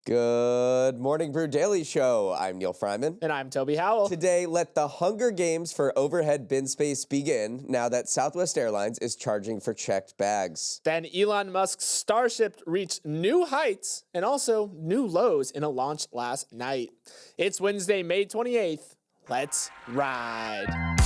Good morning, Brew Daily Show. I'm Neal Freyman. And I'm Toby Howell. Today, let the Hunger Games for overhead bin space begin now that Southwest Airlines is charging for checked bags. Then Elon Musk's Starship reached new heights and also new lows in a launch last night. It's Wednesday, May 28th. Let's ride.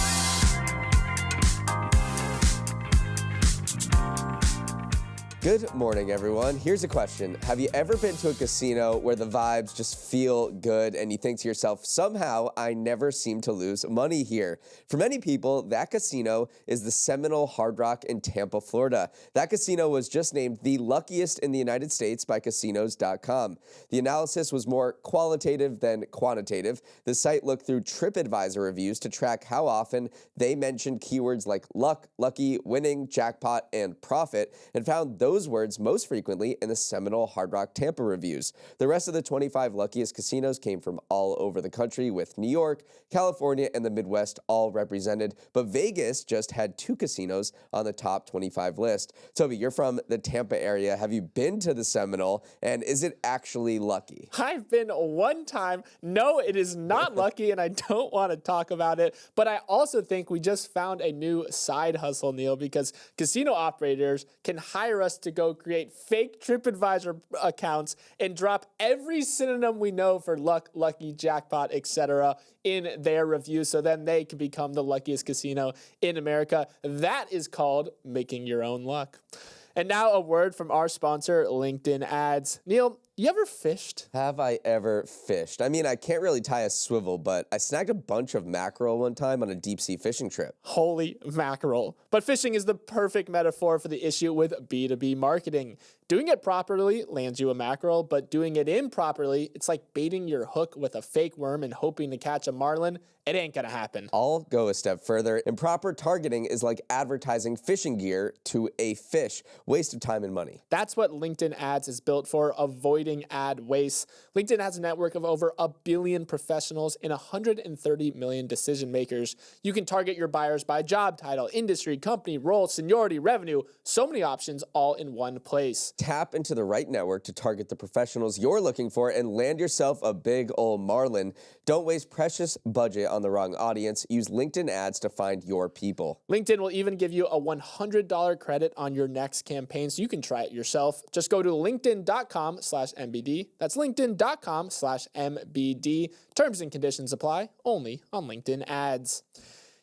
Good morning, everyone. Here's a question. Have you ever been to a casino where the vibes just feel good and you think to yourself, somehow I never seem to lose money here? For many people, that casino is the Seminole Hard Rock in Tampa, Florida. That casino was just named the luckiest in the United States by casinos.com. The analysis was more qualitative than quantitative. The site looked through TripAdvisor reviews to track how often they mentioned keywords like luck, lucky, winning, jackpot, and profit, and found those words most frequently in the Seminole Hard Rock Tampa reviews. The rest of the 25 luckiest casinos came from all over the country, with New York, California, and the Midwest all represented, but Vegas just had 2 casinos on the top 25 list. Toby, you're from the Tampa area. Have you been to the Seminole, and is it actually lucky? I've been one time. No, it is not lucky, and I don't want to talk about it, but I also think we just found a new side hustle, Neal, because casino operators can hire us to go create fake TripAdvisor accounts and drop every synonym we know for luck, lucky, jackpot, etc. in their review, so then they can become the luckiest casino in America. That is called making your own luck. And now a word from our sponsor, LinkedIn Ads. Neal, you ever fished? Have I ever fished? I mean, I can't really tie a swivel, but I snagged a bunch of mackerel one time on a deep sea fishing trip. Holy mackerel. But fishing is the perfect metaphor for the issue with B2B marketing. Doing it properly lands you a mackerel, but doing it improperly, it's like baiting your hook with a fake worm and hoping to catch a marlin. It ain't gonna happen. I'll go a step further. Improper targeting is like advertising fishing gear to a fish. Waste of time and money. That's what LinkedIn Ads is built for, avoiding ad waste. LinkedIn has a network of over 1 billion professionals and 130 million decision makers. You can target your buyers by job title, industry, company, role, seniority, revenue. So many options all in one place. Tap into the right network to target the professionals you're looking for and land yourself a big ol' marlin. Don't waste precious budget on the wrong audience. Use LinkedIn Ads to find your people. LinkedIn will even give you a $100 credit on your next campaign, so you can try it yourself. Just go to linkedin.com/MBD. That's linkedin.com/MBD. Terms and conditions apply, only on LinkedIn Ads.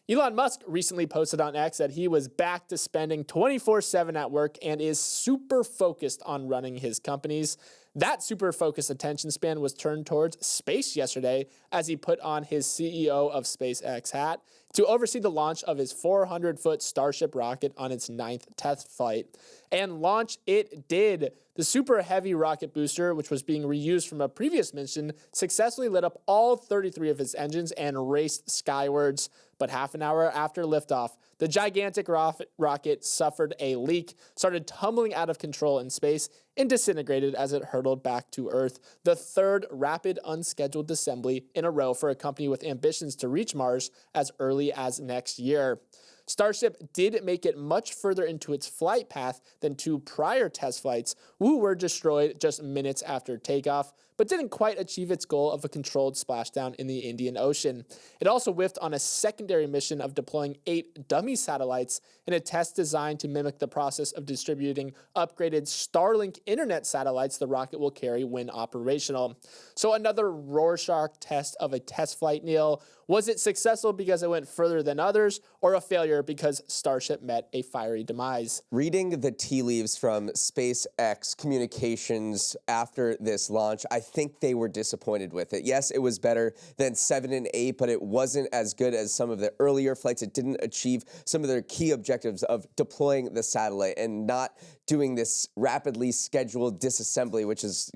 Elon Musk recently posted on X that he was back to spending 24/7 at work and is super focused on running his companies. That super focused attention span was turned towards space yesterday as he put on his CEO of SpaceX hat to oversee the launch of his 400-foot Starship rocket on its 9th test flight. And launch it did. The super heavy rocket booster, which was being reused from a previous mission, successfully lit up all 33 of its engines and raced skywards. But half an hour after liftoff, the gigantic rocket suffered a leak, started tumbling out of control in space, and disintegrated as it hurtled back to Earth. The third rapid unscheduled assembly in a row for a company with ambitions to reach Mars as early as next year. Starship did make it much further into its flight path than 2 prior test flights, who were destroyed just minutes after takeoff, but didn't quite achieve its goal of a controlled splashdown in the Indian Ocean. It also whiffed on a secondary mission of deploying 8 dummy satellites in a test designed to mimic the process of distributing upgraded Starlink internet satellites the rocket will carry when operational. So another Rorschach test of a test flight, Neal. Was it successful because it went further than others, or a failure because Starship met a fiery demise? Reading the tea leaves from SpaceX communications after this launch, I think they were disappointed with it. Yes, it was better than 7 and 8, but it wasn't as good as some of the earlier flights. It didn't achieve some of their key objectives of deploying the satellite and not doing this rapidly scheduled disassembly, which is,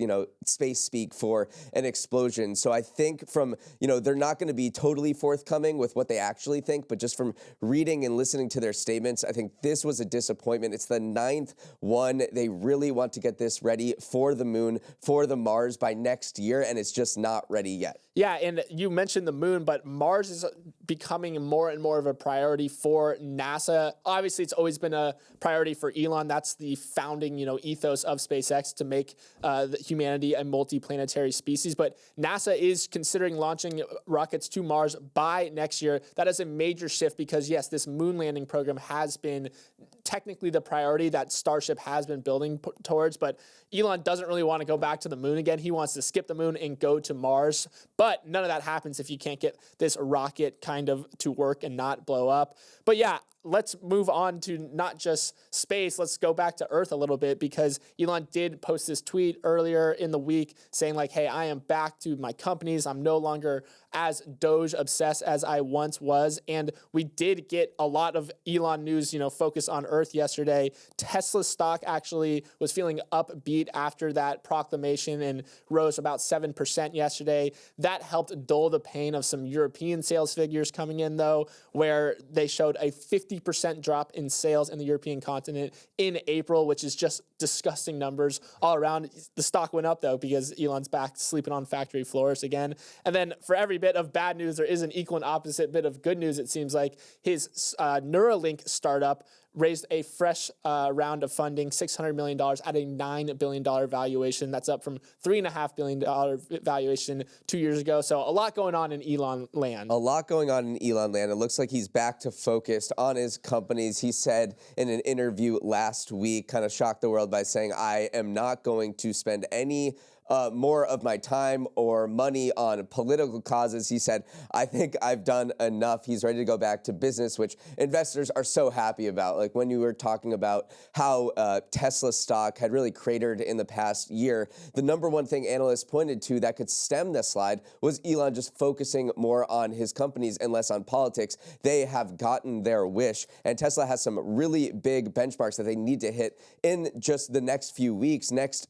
space speak for an explosion. So I think from, they're not going to be totally forthcoming with what they actually think, but just from reading and listening to their statements, I think this was a disappointment. It's the 9th one. They really want to get this ready for the moon, for the Mars by next year, and it's just not ready yet. Yeah, and you mentioned the moon, but Mars is becoming more and more of a priority for NASA. Obviously, it's always been a priority for Elon. That's the founding, ethos of SpaceX to make humanity a multiplanetary species. But NASA is considering launching rockets to Mars by next year. That is a major shift because, yes, this moon landing program has been technically the priority that Starship has been building towards, but Elon doesn't really want to go back to the moon again. He wants to skip the moon and go to Mars, but none of that happens if you can't get this rocket kind of to work and not blow up. But yeah, let's move on to not just space. Let's go back to Earth a little bit because Elon did post this tweet earlier in the week saying like, hey, I am back to my companies. I'm no longer as Doge obsessed as I once was. And we did get a lot of Elon news, focus on Earth yesterday. Tesla stock actually was feeling upbeat after that proclamation and rose about 7% yesterday. That helped dull the pain of some European sales figures coming in though, where they showed a 50% drop in sales in the European continent in April, which is just disgusting numbers all around. The stock went up though because Elon's back sleeping on factory floors again. And then for every bit of bad news, there is an equal and opposite bit of good news. It seems like his Neuralink startup raised a fresh round of funding, $600 million at a $9 billion valuation. That's up from $3.5 billion valuation 2 years ago. So a lot going on in Elon land. A lot going on in Elon land. It looks like he's back to focused on his companies. He said in an interview last week, kind of shocked the world by saying, I am not going to spend any more of my time or money on political causes. He said, I think I've done enough. He's ready to go back to business, which investors are so happy about. Like when you were talking about how Tesla stock had really cratered in the past year, the number one thing analysts pointed to that could stem the slide was Elon just focusing more on his companies and less on politics. They have gotten their wish, and Tesla has some really big benchmarks that they need to hit in just the next few weeks, next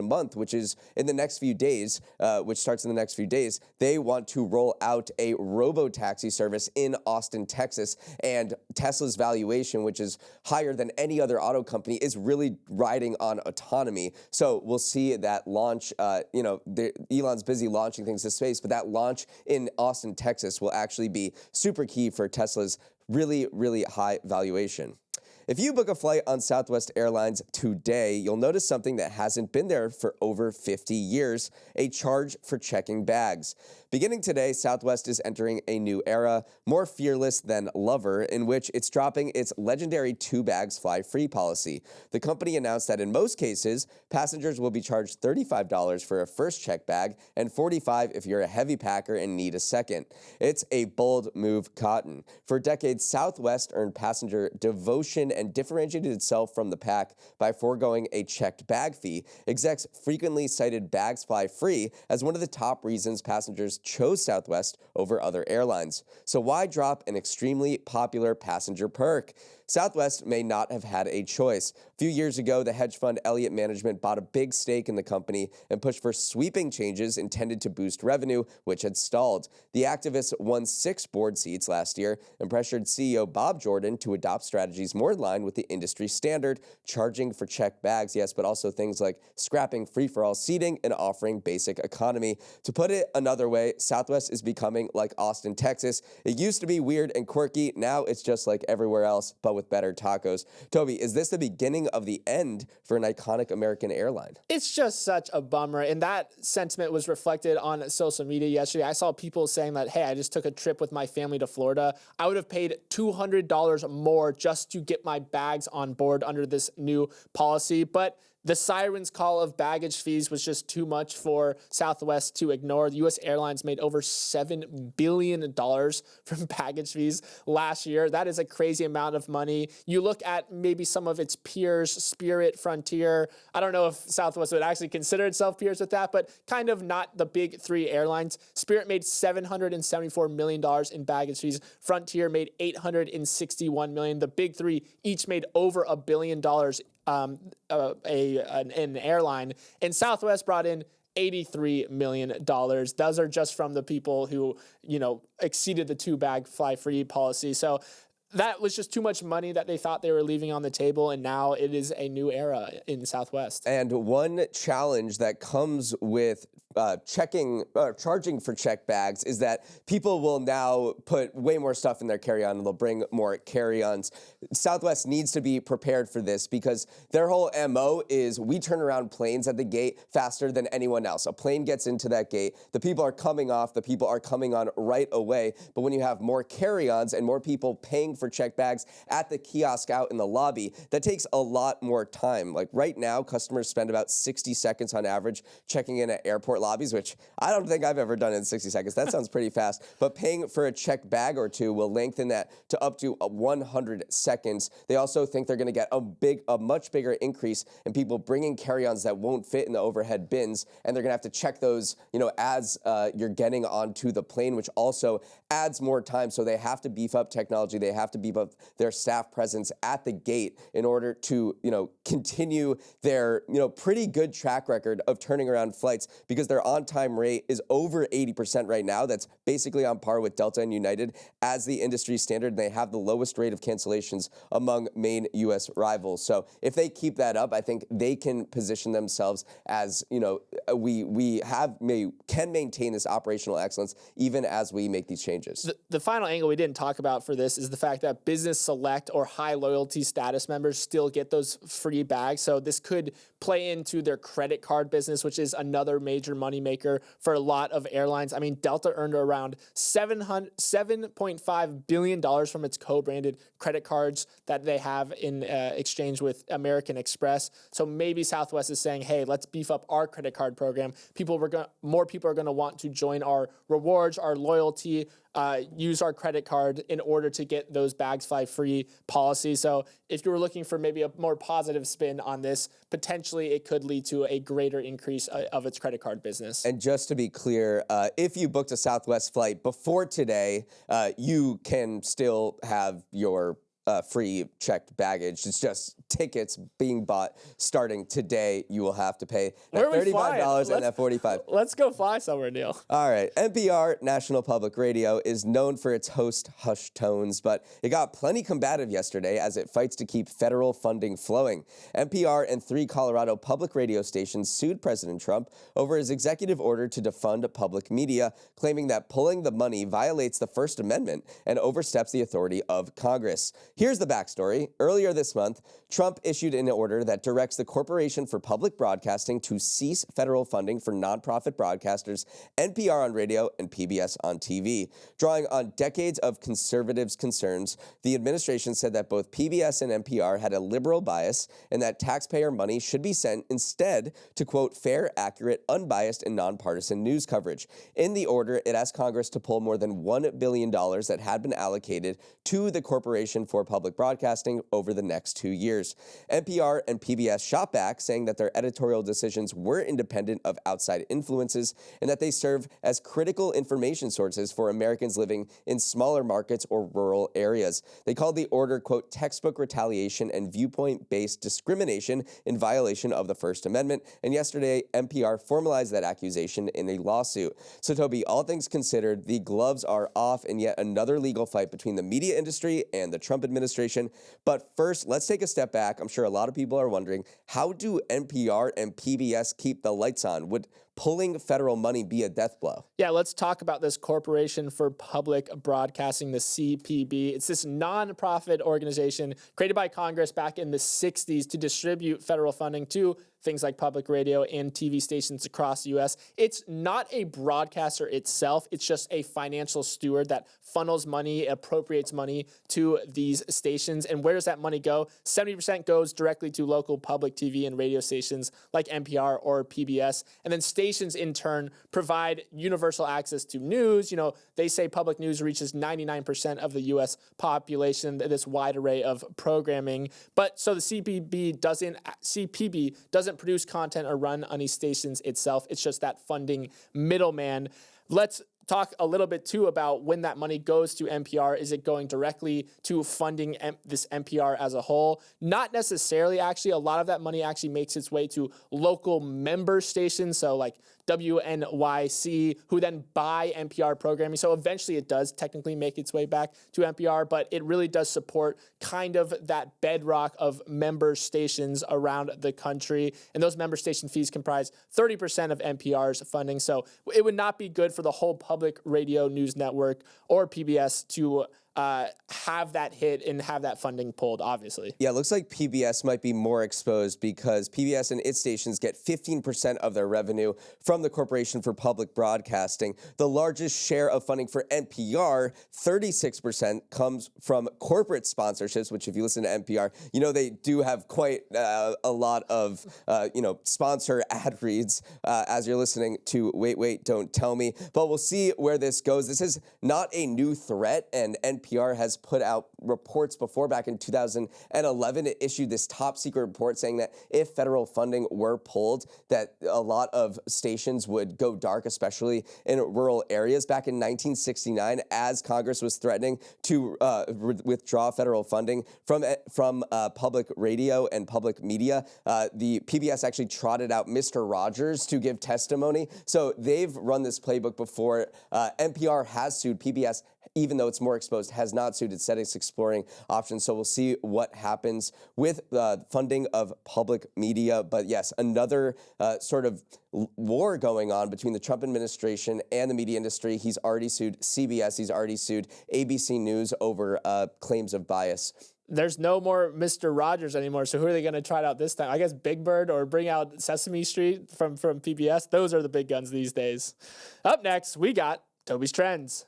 month, which is in the next few days, which starts in the next few days. They want to roll out a robo-taxi service in Austin, Texas, and Tesla's valuation, which is higher than any other auto company, is really riding on autonomy. So we'll see that launch. Elon's busy launching things to space, but that launch in Austin, Texas will actually be super key for Tesla's really, really high valuation. If you book a flight on Southwest Airlines today, you'll notice something that hasn't been there for over 50 years, a charge for checking bags. Beginning today, Southwest is entering a new era, more fearless than Lover, in which it's dropping its legendary 2 bags fly free policy. The company announced that in most cases, passengers will be charged $35 for a first check bag and $45 if you're a heavy packer and need a second. It's a bold move, Cotton. For decades, Southwest earned passenger devotion and differentiated itself from the pack by foregoing a checked bag fee. Execs frequently cited bags fly free as one of the top reasons passengers chose Southwest over other airlines. So why drop an extremely popular passenger perk? Southwest may not have had a choice. A few years ago, the hedge fund Elliott Management bought a big stake in the company and pushed for sweeping changes intended to boost revenue, which had stalled. The activists won 6 board seats last year and pressured CEO Bob Jordan to adopt strategies more in line with the industry standard, charging for checked bags, yes, but also things like scrapping free-for-all seating and offering basic economy. To put it another way, Southwest is becoming like Austin, Texas. It used to be weird and quirky. Now it's just like everywhere else, but with better tacos. Toby, is this the beginning of the end for an iconic American airline? It's just such a bummer, and that sentiment was reflected on social media yesterday. I saw people saying that, hey, I just took a trip with my family to Florida. I would have paid $200 more just to get my bags on board under this new policy, but the siren's call of baggage fees was just too much for Southwest to ignore. The U.S. Airlines made over $7 billion from baggage fees last year. That is a crazy amount of money. You look at maybe some of its peers, Spirit, Frontier. I don't know if Southwest would actually consider itself peers with that, but kind of not the big 3 airlines. Spirit made $774 million in baggage fees. Frontier made $861 million. The big 3 each made over $1 billion an airline, and Southwest brought in $83 million. Those are just from the people who, exceeded the 2 bag fly free policy. So that was just too much money that they thought they were leaving on the table, and now it is a new era in Southwest. And one challenge that comes with charging for checked bags is that people will now put way more stuff in their carry-on and they'll bring more carry-ons. Southwest needs to be prepared for this because their whole MO is we turn around planes at the gate faster than anyone else. A plane gets into that gate, the people are coming off, the people are coming on right away. But when you have more carry-ons and more people paying for checked bags at the kiosk out in the lobby, that takes a lot more time. Like right now, customers spend about 60 seconds on average checking in at airport lobbies, which I don't think I've ever done in 60 seconds. That sounds pretty fast. But paying for a checked bag or two will lengthen that to up to 100 seconds. They also think they're going to get a much bigger increase in people bringing carry-ons that won't fit in the overhead bins, and they're going to have to check those, as you're getting onto the plane, which also adds more time. So they have to beef up technology. They have to beef up their staff presence at the gate in order to, continue their, pretty good track record of turning around flights, because their on-time rate is over 80% right now. That's basically on par with Delta and United as the industry standard. They have the lowest rate of cancellations among main U.S. rivals. So if they keep that up, I think they can position themselves as, we can maintain this operational excellence even as we make these changes. The final angle we didn't talk about for this is the fact that business select or high loyalty status members still get those free bags. So this could play into their credit card business, which is another major moneymaker for a lot of airlines. I mean, Delta earned around $7.5 billion from its co-branded credit cards that they have in exchange with American Express. So maybe Southwest is saying, hey, let's beef up our credit card program. More people are going to want to join our rewards, our loyalty, use our credit card in order to get those bags fly free policy. So if you were looking for maybe a more positive spin on this, potentially it could lead to a greater increase of its credit card business. And just to be clear, if you booked a Southwest flight before today, you can still have your free checked baggage. It's just tickets being bought starting today. You will have to pay that $35 and that $45. Let's go fly somewhere, Neal. All right. NPR, National Public Radio, is known for its host hushed tones, but it got plenty combative yesterday as it fights to keep federal funding flowing. NPR and 3 Colorado public radio stations sued President Trump over his executive order to defund public media, claiming that pulling the money violates the First Amendment and oversteps the authority of Congress. Here's the backstory. Earlier this month, Trump issued an order that directs the Corporation for Public Broadcasting to cease federal funding for nonprofit broadcasters, NPR on radio and PBS on TV. Drawing on decades of conservatives' concerns, the administration said that both PBS and NPR had a liberal bias and that taxpayer money should be sent instead to, quote, fair, accurate, unbiased, and nonpartisan news coverage. In the order, it asked Congress to pull more than $1 billion that had been allocated to the Corporation for Public Broadcasting over the next 2 years. NPR and PBS shot back, saying that their editorial decisions were independent of outside influences and that they serve as critical information sources for Americans living in smaller markets or rural areas. They called the order, quote, textbook retaliation and viewpoint-based discrimination in violation of the First Amendment. And yesterday, NPR formalized that accusation in a lawsuit. So, Toby, all things considered, the gloves are off in yet another legal fight between the media industry and the Trump administration. But first, let's take a step back. I'm sure a lot of people are wondering, how do NPR and PBS keep the lights on? Would pulling federal money be a death blow? Yeah, let's talk about this Corporation for Public Broadcasting, the CPB. It's this nonprofit organization created by Congress back in the 60s to distribute federal funding to things like public radio and TV stations across the U.S. It's not a broadcaster itself. It's just a financial steward that funnels money, appropriates money to these stations. And where does that money go? 70% goes directly to local public TV and radio stations like NPR or PBS. And then stations in turn provide universal access to news. You know, they say public news reaches 99% of the U.S. population, this wide array of programming. But so the CPB doesn't produce content or run on these stations itself. It's just that funding middleman. Let's talk a little bit too about when that money goes to NPR. Is it going directly to funding this NPR as a whole? Not necessarily, actually. A lot of that money actually makes its way to local member stations. So like WNYC, who then buy NPR programming. So eventually it does technically make its way back to NPR, but it really does support kind of that bedrock of member stations around the country. And those member station fees comprise 30% of NPR's funding. So it would not be good for the whole public radio news network or PBS to have that hit and have that funding pulled, obviously. Yeah, it looks like PBS might be more exposed because PBS and its stations get 15% of their revenue from the Corporation for Public Broadcasting. The largest share of funding for NPR, 36%, comes from corporate sponsorships, which if you listen to NPR, you know they do have quite a lot of, sponsor ad reads as you're listening to Wait, Don't Tell Me. But we'll see where this goes. This is not a new threat, and NPR has put out reports before. Back in 2011, it issued this top secret report saying that if federal funding were pulled, that a lot of stations would go dark, especially in rural areas. Back in 1969, as Congress was threatening to withdraw federal funding from public radio and public media, the PBS actually trotted out Mr. Rogers to give testimony. So they've run this playbook before. NPR has sued. PBS, even though it's more exposed, has not sued. Instead, it's exploring options. So we'll see what happens with the funding of public media. But yes, another sort of war going on between the Trump administration and the media industry. He's already sued CBS. He's already sued ABC News over claims of bias. There's no more Mr. Rogers anymore, so who are they going to try out this time? I guess Big Bird, or bring out Sesame Street from PBS. Those are the big guns these days. Up next, we got Toby's Trends.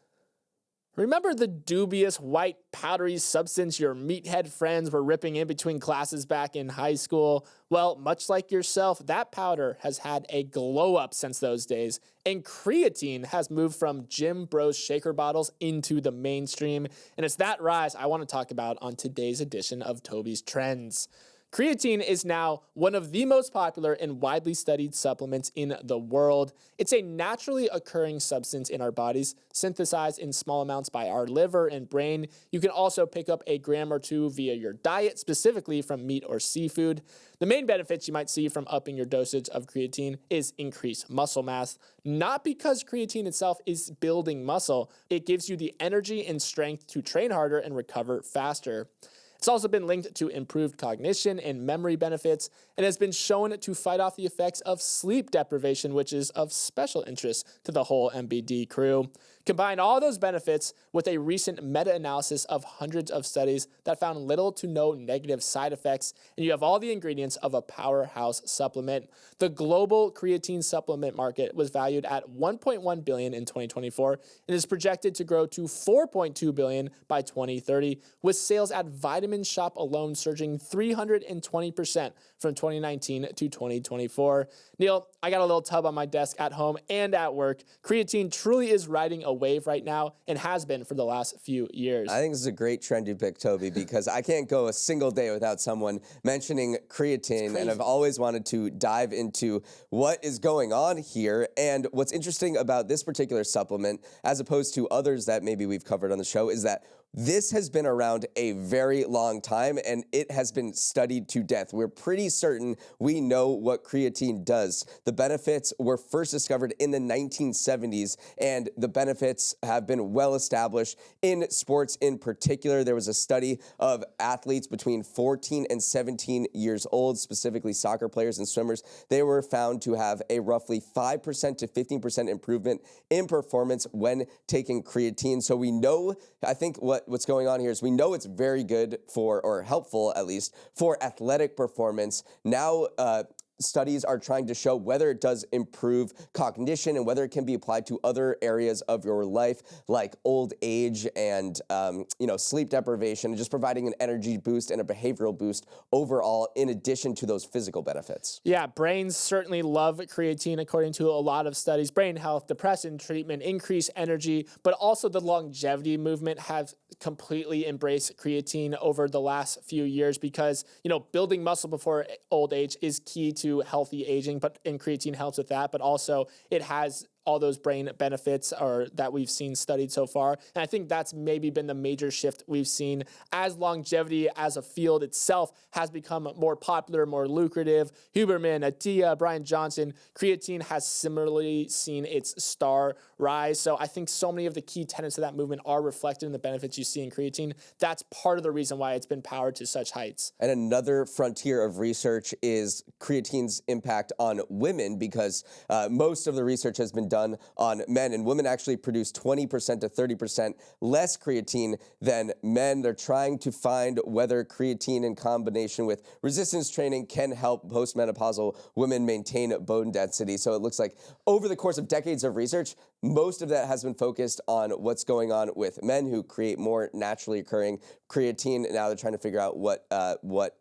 Remember the dubious white powdery substance your meathead friends were ripping in between classes back in high school? Well, much like yourself, that powder has had a glow up since those days, and creatine has moved from gym bros shaker bottles into the mainstream, and it's that rise I want to talk about on today's edition of Toby's Trends. Creatine is now one of the most popular and widely studied supplements in the world. It's a naturally occurring substance in our bodies, synthesized in small amounts by our liver and brain. You can also pick up a gram or two via your diet, specifically from meat or seafood. The main benefits you might see from upping your dosage of creatine is increased muscle mass. Not because creatine itself is building muscle, it gives you the energy and strength to train harder and recover faster. It's also been linked to improved cognition and memory benefits, and has been shown to fight off the effects of sleep deprivation, which is of special interest to the whole MBD crew. Combine all those benefits with a recent meta-analysis of hundreds of studies that found little to no negative side effects, and you have all the ingredients of a powerhouse supplement. The global creatine supplement market was valued at $1.1 billion in 2024 and is projected to grow to $4.2 billion by 2030, with sales at Vitamin Shop alone surging 320% from 2019 to 2024. Neal, I got a little tub on my desk at home and at work. Creatine truly is riding a wave right now and has been for the last few years. I think this is a great trend you picked, Toby, because I can't go a single day without someone mentioning creatine, and I've always wanted to dive into what is going on here. And what's interesting about this particular supplement, as opposed to others that maybe we've covered on the show, is that this has been around a very long time, and it has been studied to death. We're pretty certain we know what creatine does. The benefits were first discovered in the 1970s, and the benefits have been well established in sports in particular. There was a study of athletes between 14 and 17 years old, specifically soccer players and swimmers. They were found to have a roughly 5% to 15% improvement in performance when taking creatine. So we know, I think what's going on here is we know it's very good for, or helpful at least, for athletic performance. Now, studies are trying to show whether it does improve cognition and whether it can be applied to other areas of your life, like old age and sleep deprivation, and just providing an energy boost and a behavioral boost overall, in addition to those physical benefits. Yeah, brains certainly love creatine, according to a lot of studies. Brain health, depression treatment, increased energy, but also the longevity movement have completely embraced creatine over the last few years because, building muscle before old age is key to healthy aging, and creatine helps with that, but also it has all those brain benefits or that we've seen studied so far. And I think that's maybe been the major shift we've seen as longevity as a field itself has become more popular, more lucrative. Huberman, Attia, Brian Johnson, creatine has similarly seen its star rise. So I think so many of the key tenets of that movement are reflected in the benefits you see in creatine. That's part of the reason why it's been powered to such heights. And another frontier of research is creatine's impact on women, because most of the research has been done on men, and women actually produce 20% to 30% less creatine than men. They're trying to find whether creatine in combination with resistance training can help postmenopausal women maintain bone density. So it looks like over the course of decades of research, most of that has been focused on what's going on with men who create more naturally occurring creatine. Now they're trying to figure out what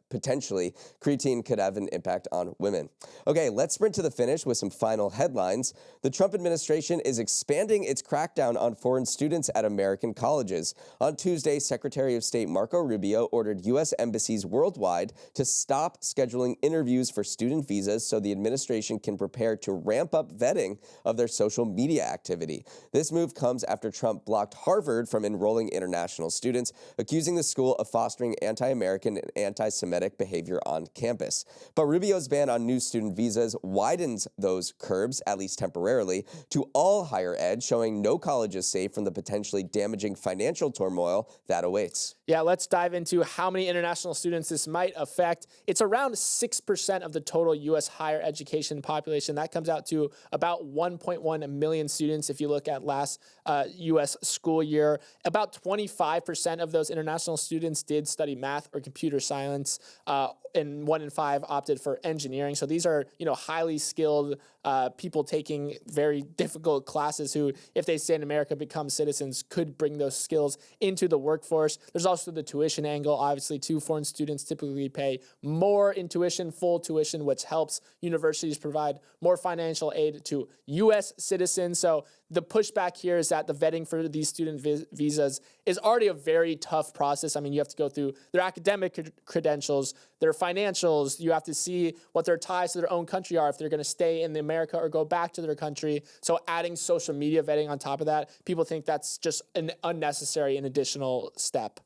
potentially creatine could have an impact on women. Okay, let's sprint to the finish with some final headlines. The Trump administration is expanding its crackdown on foreign students at American colleges. On Tuesday, Secretary of State Marco Rubio ordered U.S. embassies worldwide to stop scheduling interviews for student visas so the administration can prepare to ramp up vetting of their social media activity. This move comes after Trump blocked Harvard from enrolling international students, accusing the school of fostering anti-American and anti-Semitic behavior on campus. But Rubio's ban on new student visas widens those curbs, at least temporarily, to all higher ed, showing no college is safe from the potentially damaging financial turmoil that awaits. Yeah, let's dive into how many international students this might affect. It's around 6% of the total U.S. higher education population. That comes out to about 1.1 million students if you look at last U.S. school year. About 25% of those international students did study math or computer science, and 1 in 5 opted for engineering. So these are, highly skilled people taking very difficult classes who, if they stay in America, become citizens, could bring those skills into the workforce. There's also the tuition angle. Obviously, foreign students typically pay more in tuition, full tuition, which helps universities provide more financial aid to U.S. citizens. So the pushback here is that the vetting for these student visas is already a very tough process. I mean, you have to go through their academic credentials, their financials. You have to see what their ties to their own country are, if they're going to stay in America or go back to their country. So adding social media vetting on top of that, people think that's just an unnecessary and additional step.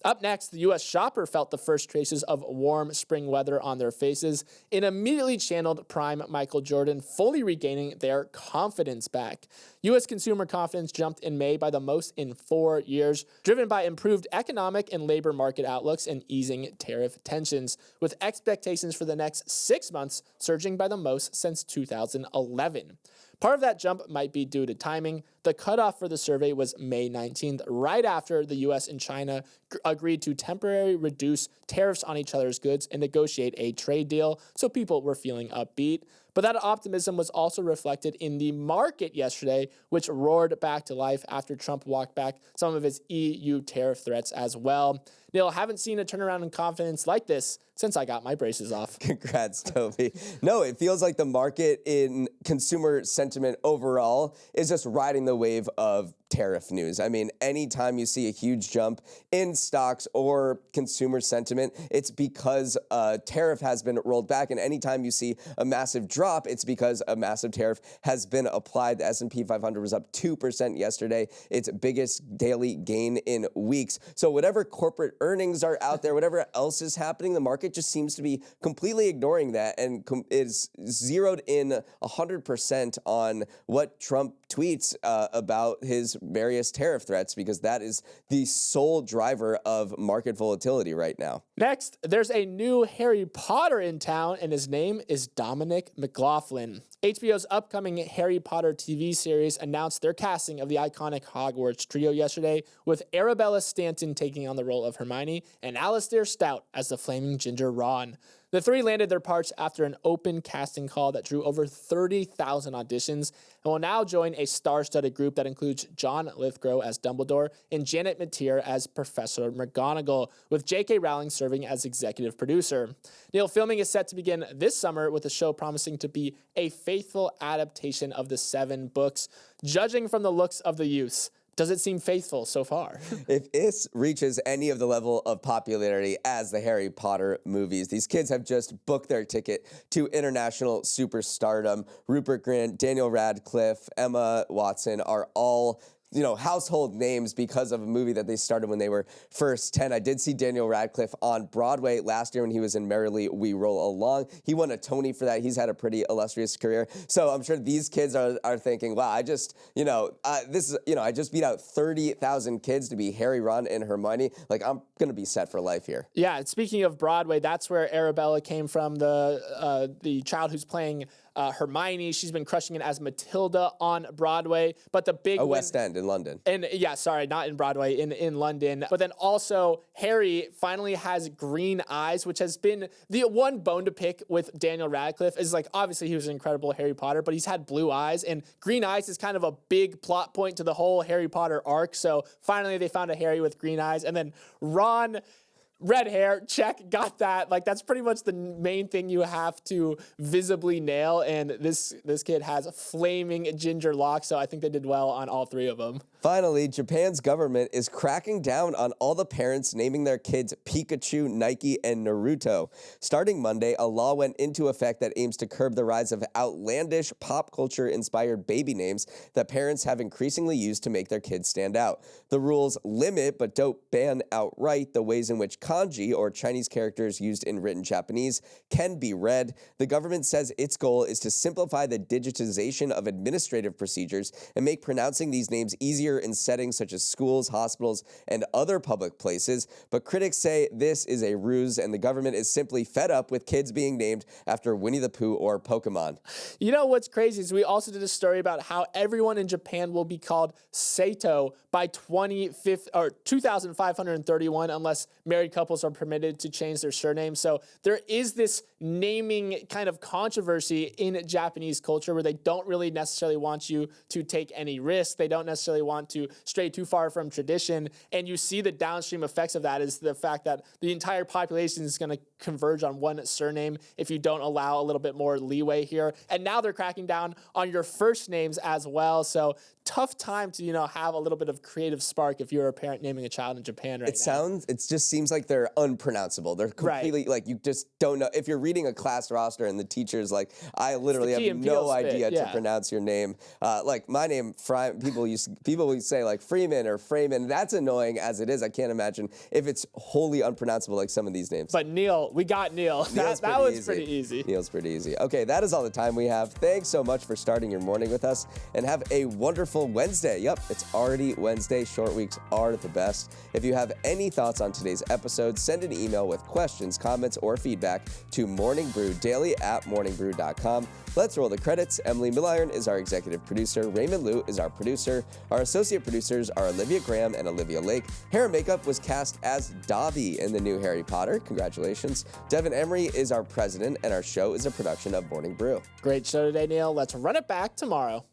Up next, the U.S. shopper felt the first traces of warm spring weather on their faces and immediately channeled prime Michael Jordan, fully regaining their confidence back. U.S. consumer confidence jumped in May by the most in 4 years, driven by improved economic and labor market outlooks and easing tariff tensions, with expectations for the next 6 months surging by the most since 2011. Part of that jump might be due to timing. The cutoff for the survey was May 19th, right after the U.S. and China agreed to temporarily reduce tariffs on each other's goods and negotiate a trade deal, so people were feeling upbeat. But that optimism was also reflected in the market yesterday, which roared back to life after Trump walked back some of his EU tariff threats as well. Neal, haven't seen a turnaround in confidence like this since I got my braces off. Congrats, Toby. No, it feels like the market in consumer sentiment overall is just riding the wave of tariff news. I mean, anytime you see a huge jump in stocks or consumer sentiment, it's because a tariff has been rolled back. And anytime you see a massive drop, it's because a massive tariff has been applied. The S&P 500 was up 2% yesterday, its biggest daily gain in weeks. So whatever corporate earnings are out there, whatever else is happening, the market just seems to be completely ignoring that and is zeroed in 100% on what Trump tweets about his various tariff threats, because that is the sole driver of market volatility right now. Next, there's a new Harry Potter in town, and his name is Dominic McLaughlin. HBO's upcoming Harry Potter TV series announced their casting of the iconic Hogwarts trio yesterday, with Arabella Stanton taking on the role of Hermione and Alistair Stout as the Flaming Ginger Ron. The three landed their parts after an open casting call that drew over 30,000 auditions and will now join a star-studded group that includes John Lithgow as Dumbledore and Janet Mateer as Professor McGonagall, with J.K. Rowling serving as executive producer. Neal, filming is set to begin this summer, with the show promising to be a faithful adaptation of the 7 books. Judging from the looks of the youths, Does it seem faithful so far? If this reaches any of the level of popularity as the Harry Potter movies, these kids have just booked their ticket to international superstardom. Rupert Grint, Daniel Radcliffe, Emma Watson are all household names because of a movie that they started when they were first 10. I did see Daniel Radcliffe on Broadway last year when he was in Merrily We Roll Along. He won a Tony for that. He's had a pretty illustrious career. So I'm sure these kids are thinking, wow, I just beat out 30,000 kids to be Harry, Ron, and Hermione. Like, I'm going to be set for life here. Yeah, speaking of Broadway, that's where Arabella came from, the child who's playing Hermione. She's been crushing it as Matilda on Broadway. But the big West End in London. And yeah, sorry, not in Broadway, in London. But then also Harry finally has green eyes, which has been the one bone to pick with Daniel Radcliffe. Is like, obviously he was an incredible Harry Potter, but he's had blue eyes, and green eyes is kind of a big plot point to the whole Harry Potter arc. So finally they found a Harry with green eyes. And then Ron, red hair, check, got that. Like, that's pretty much the main thing you have to visibly nail. And this kid has flaming ginger locks, so I think they did well on all three of them. Finally, Japan's government is cracking down on all the parents naming their kids Pikachu, Nike, and Naruto. Starting Monday, a law went into effect that aims to curb the rise of outlandish pop culture-inspired baby names that parents have increasingly used to make their kids stand out. The rules limit, but don't ban outright, the ways in which kanji, or Chinese characters used in written Japanese, can be read. The government says its goal is to simplify the digitization of administrative procedures and make pronouncing these names easier in settings such as schools, hospitals, and other public places. But critics say this is a ruse, and the government is simply fed up with kids being named after Winnie the Pooh or Pokemon. You know what's crazy is we also did a story about how everyone in Japan will be called Sato by 2531, unless married couples are permitted to change their surname. So there is this naming kind of controversy in Japanese culture where they don't really necessarily want you to take any risk. They don't necessarily want to stray too far from tradition. And you see the downstream effects of that is the fact that the entire population is going to converge on one surname if you don't allow a little bit more leeway here. And now they're cracking down on your first names as well. So tough time to, have a little bit of creative spark if you're a parent naming a child in Japan right now. It just seems like they're unpronounceable. They're completely, like, you just don't know. If you're reading a class roster and the teacher's like, I literally have no idea to pronounce your name. Like, my name, people would say, like, Freeman or Freyman. That's annoying as it is. I can't imagine if it's wholly unpronounceable like some of these names. But Neal, we got Neal. That was pretty easy. Neal's pretty easy. Okay, that is all the time we have. Thanks so much for starting your morning with us, and have a wonderful Wednesday. Yep, it's already Wednesday. Short weeks are the best. If you have any thoughts on today's episode, send an email with questions, comments, or feedback to morningbrew@morningbrew.com. Let's roll the credits. Emily Milliron is our executive producer. Raymond Liu is our producer. Our associate producers are Olivia Graham and Olivia Lake. Hair and makeup was cast as Dobby in the new Harry Potter. Congratulations. Devin Emery is our president, and our show is a production of Morning Brew. Great show today, Neal. Let's run it back tomorrow.